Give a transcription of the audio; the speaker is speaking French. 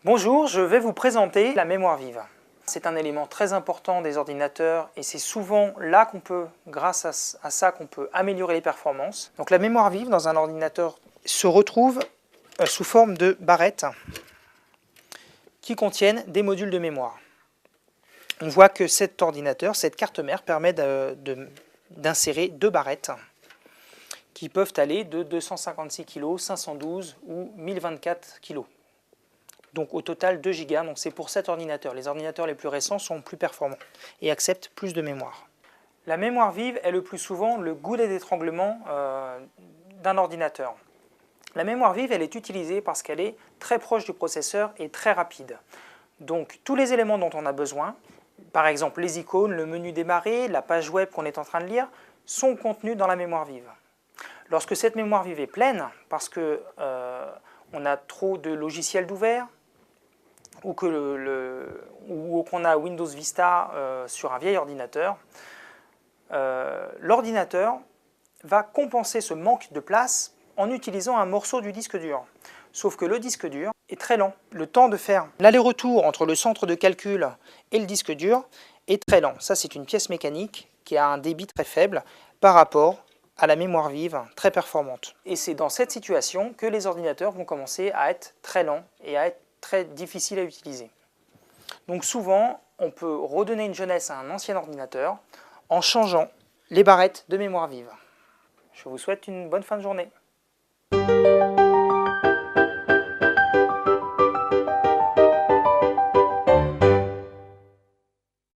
Bonjour, je vais vous présenter la mémoire vive. C'est un élément très important des ordinateurs et c'est souvent là qu'on peut, grâce à ça, qu'on peut améliorer les performances. Donc la mémoire vive dans un ordinateur se retrouve sous forme de barrettes qui contiennent des modules de mémoire. On voit que cet ordinateur, cette carte mère, permet d'insérer deux barrettes qui peuvent aller de 256 kg, 512 ou 1024 kg. Donc au total 2 Go, donc c'est pour cet ordinateur. Les ordinateurs les plus récents sont plus performants et acceptent plus de mémoire. La mémoire vive est le plus souvent le goulet d'étranglement d'un ordinateur. La mémoire vive, elle est utilisée parce qu'elle est très proche du processeur et très rapide. Donc tous les éléments dont on a besoin, par exemple les icônes, le menu démarrer, la page web qu'on est en train de lire, sont contenus dans la mémoire vive. Lorsque cette mémoire vive est pleine, parce qu'on a trop de logiciels d'ouvert, ou qu'on a Windows Vista sur un vieil ordinateur, l'ordinateur va compenser ce manque de place en utilisant un morceau du disque dur. Sauf que le disque dur est très lent. Le temps de faire l'aller-retour entre le centre de calcul et le disque dur est très lent. Ça, c'est une pièce mécanique qui a un débit très faible par rapport à la mémoire vive très performante. Et c'est dans cette situation que les ordinateurs vont commencer à être très lents et à être très difficiles à utiliser. Donc souvent, on peut redonner une jeunesse à un ancien ordinateur en changeant les barrettes de mémoire vive. Je vous souhaite une bonne fin de journée.